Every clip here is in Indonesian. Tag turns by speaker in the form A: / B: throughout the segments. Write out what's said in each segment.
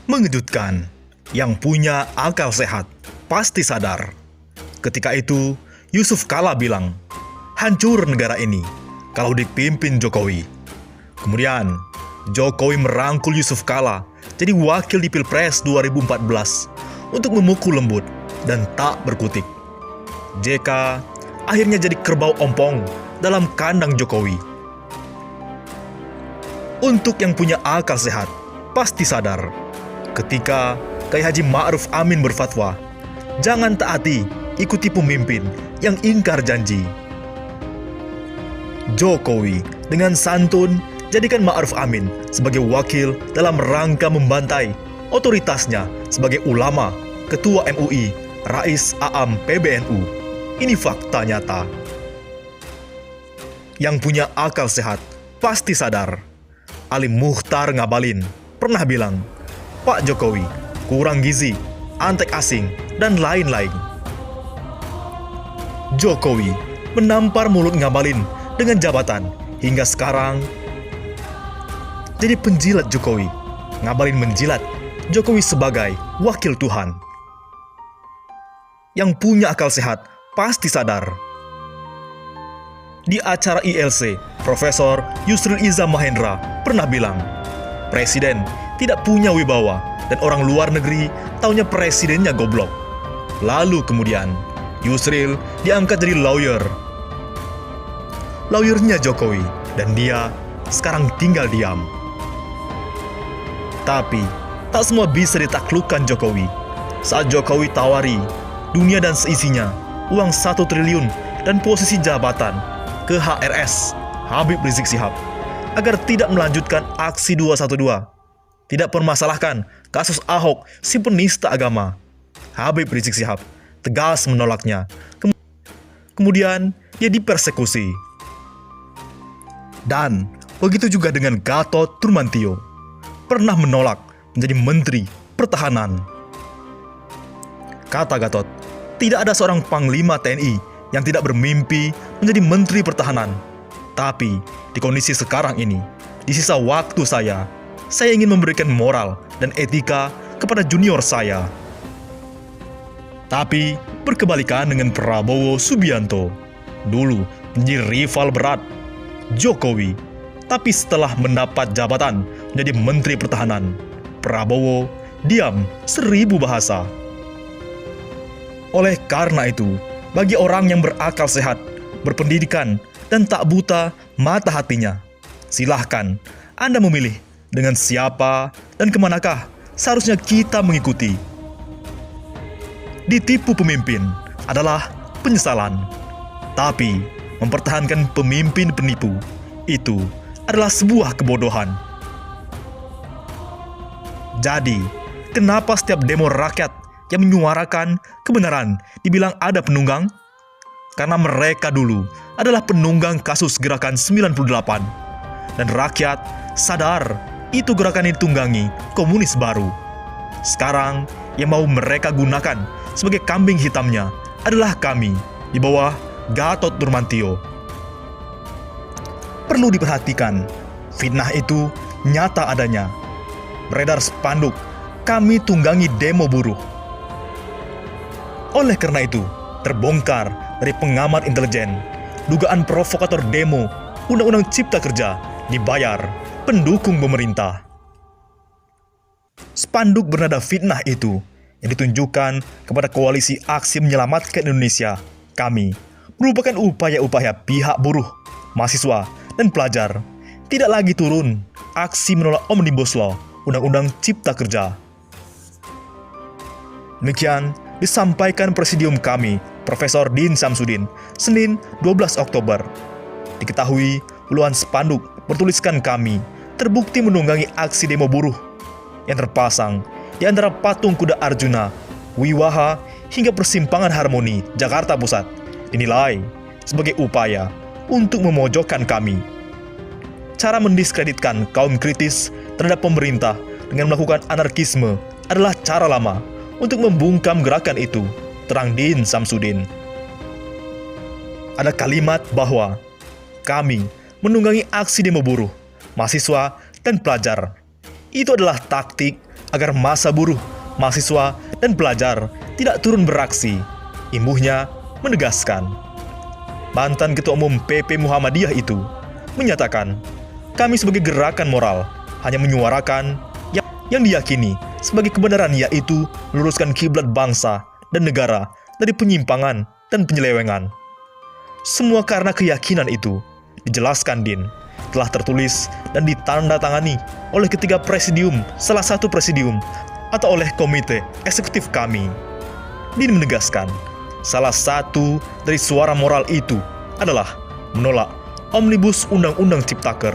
A: Mengejutkan, yang punya akal sehat pasti sadar. Ketika itu, Yusuf Kala bilang, hancur negara ini kalau dipimpin Jokowi. Kemudian, Jokowi merangkul Yusuf Kala jadi wakil di Pilpres 2014 untuk memukul lembut dan tak berkutik. JK akhirnya jadi kerbau ompong dalam kandang Jokowi. Untuk yang punya akal sehat, pasti sadar ketika Kiai Haji Ma'ruf Amin berfatwa, jangan taati, ikuti pemimpin yang ingkar janji. Jokowi dengan santun jadikan Ma'ruf Amin sebagai wakil dalam rangka membantai otoritasnya sebagai ulama, ketua MUI, Rais A'am PBNU. Ini fakta nyata. Yang punya akal sehat pasti sadar. Ali Muchtar Ngabalin pernah bilang, Pak Jokowi kurang gizi, antek asing, dan lain-lain. Jokowi menampar mulut Ngabalin dengan jabatan hingga sekarang jadi penjilat Jokowi. Ngabalin menjilat Jokowi sebagai wakil Tuhan. Yang punya akal sehat pasti sadar. Di acara ILC, Profesor Yusril Iza Mahendra pernah bilang, Presiden tidak punya wibawa dan orang luar negeri taunya presidennya goblok. Lalu kemudian, Yusril diangkat jadi lawyer. Lawyernya Jokowi, dan dia sekarang tinggal diam. Tapi, tak semua bisa ditaklukkan Jokowi. Saat Jokowi tawari dunia dan seisinya, uang 1 triliun dan posisi jabatan ke HRS, Habib Rizik Syihab, agar tidak melanjutkan aksi 212. Tidak permasalahkan kasus Ahok si penista agama. Habib Rizik Syihab tegas menolaknya. Kemudian dia dipersekusi. Dan begitu juga dengan Gatot Nurmantio, pernah menolak menjadi Menteri Pertahanan. Kata Gatot, tidak ada seorang Panglima TNI yang tidak bermimpi menjadi Menteri Pertahanan. Tapi, di kondisi sekarang ini, di sisa waktu saya ingin memberikan moral dan etika kepada junior saya. Tapi, berkebalikan dengan Prabowo Subianto. Dulu menjadi rival berat Jokowi. Tapi setelah mendapat jabatan menjadi Menteri Pertahanan, Prabowo diam 1000 bahasa. Oleh karena itu, bagi orang yang berakal sehat, berpendidikan, dan tak buta mata hatinya, silahkan Anda memilih dengan siapa dan kemanakah seharusnya kita mengikuti. Ditipu pemimpin adalah penyesalan, tapi mempertahankan pemimpin penipu itu adalah sebuah kebodohan. Jadi, kenapa setiap demo rakyat yang menyuarakan kebenaran dibilang ada penunggang? Karena mereka dulu adalah penunggang kasus gerakan 98. Dan rakyat sadar itu gerakan yang ditunggangi komunis baru. Sekarang yang mau mereka gunakan sebagai kambing hitamnya adalah kami di bawah Gatot Nurmantio. Perlu diperhatikan, fitnah itu nyata adanya. Beredar spanduk, kami tunggangi demo buruh. Oleh karena itu, terbongkar dari pengamat intelijen, dugaan provokator demo Undang-Undang Cipta Kerja dibayar pendukung pemerintah. Spanduk bernada fitnah itu yang ditunjukkan kepada koalisi aksi menyelamatkan Indonesia, kami, merupakan upaya-upaya pihak buruh, mahasiswa, dan pelajar tidak lagi turun aksi menolak Omnibus Law Undang-Undang Cipta Kerja. Demikian disampaikan presidium kami, Profesor Din Samsudin, Senin 12 Oktober. Diketahui puluhan spanduk bertuliskan kami terbukti menunggangi aksi demo buruh yang terpasang di antara patung kuda Arjuna, Wiwaha, hingga persimpangan Harmoni, Jakarta Pusat, dinilai sebagai upaya untuk memojokkan kami. Cara mendiskreditkan kaum kritis terhadap pemerintah dengan melakukan anarkisme adalah cara lama untuk membungkam gerakan itu, terang Din Samsudin. Ada kalimat bahwa kami menunggangi aksi demo buruh, mahasiswa, dan pelajar. Itu adalah taktik agar massa buruh, mahasiswa, dan pelajar tidak turun beraksi. Imbuhnya menegaskan. Mantan Ketua Umum PP Muhammadiyah itu menyatakan, kami sebagai gerakan moral hanya menyuarakan yang diyakini sebagai kebenaran, yaitu meluruskan kiblat bangsa dan negara dari penyimpangan dan penyelewengan. Semua karena keyakinan itu, dijelaskan Din, telah tertulis dan ditandatangani oleh ketiga presidium, salah satu presidium, atau oleh komite eksekutif kami. Din menegaskan, salah satu dari suara moral itu adalah menolak Omnibus Undang-Undang Ciptaker.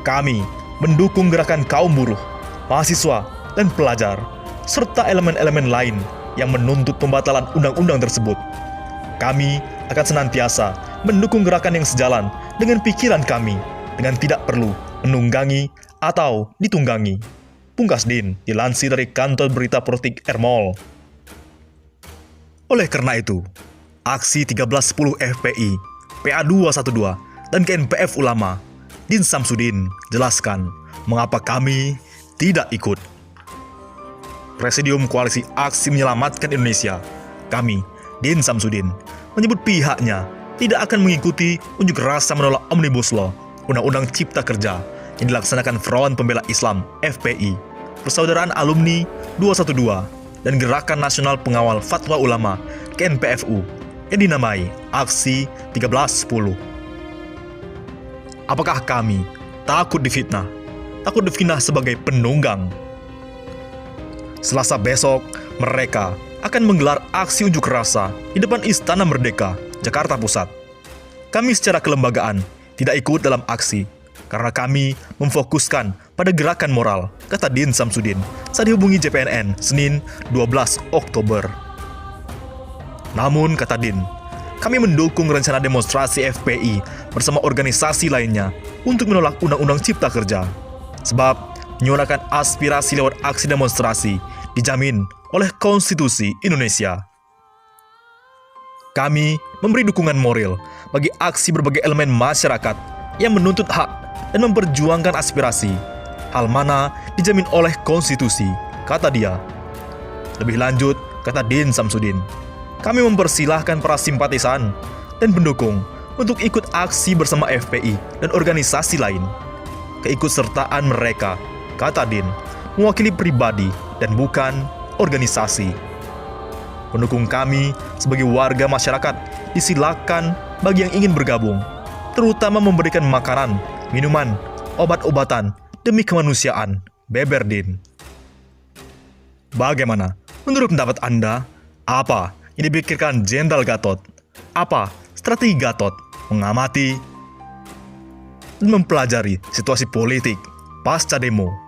A: Kami mendukung gerakan kaum buruh, mahasiswa, dan pelajar, serta elemen-elemen lain yang menuntut pembatalan undang-undang tersebut. Kami akan senantiasa mendukung gerakan yang sejalan dengan pikiran kami, dengan tidak perlu menunggangi atau ditunggangi. Pungkas Din, dilansir dari kantor berita politik Ermol. Oleh karena itu, aksi 1310 FPI, PA212, dan GNPF Ulama, Din Samsudin jelaskan mengapa kami tidak ikut. Presidium Koalisi Aksi Menyelamatkan Indonesia, kami, Din Samsudin, menyebut pihaknya tidak akan mengikuti unjuk rasa menolak Omnibus Law, Undang-Undang Cipta Kerja, yang dilaksanakan Front Pembela Islam, FPI, Persaudaraan Alumni 212, dan Gerakan Nasional Pengawal Fatwa Ulama, GNPFU, yang dinamai Aksi 1310. Apakah kami takut difitnah? Takut difitnah sebagai penunggang? Selasa besok, mereka akan menggelar aksi unjuk rasa di depan Istana Merdeka, Jakarta Pusat. Kami secara kelembagaan tidak ikut dalam aksi, karena kami memfokuskan pada gerakan moral, kata Din Samsudin saat dihubungi JPNN Senin 12 Oktober. Namun, kata Din, kami mendukung rencana demonstrasi FPI bersama organisasi lainnya untuk menolak Undang-Undang Cipta Kerja. Sebab, menyuarakan aspirasi lewat aksi demonstrasi dijamin oleh Konstitusi Indonesia. Kami memberi dukungan moral bagi aksi berbagai elemen masyarakat yang menuntut hak dan memperjuangkan aspirasi, hal mana dijamin oleh konstitusi, kata dia. Lebih lanjut, kata Din Samsudin, kami mempersilahkan para simpatisan dan pendukung untuk ikut aksi bersama FPI dan organisasi lain. Keikutsertaan mereka, kata Din, mewakili pribadi dan bukan organisasi. Pendukung kami sebagai warga masyarakat disilakan bagi yang ingin bergabung, terutama memberikan makanan, minuman, obat-obatan demi kemanusiaan, beber Din. Bagaimana menurut pendapat Anda? Apa yang dipikirkan Jenderal Gatot? Apa strategi Gatot mengamati dan mempelajari situasi politik pasca demo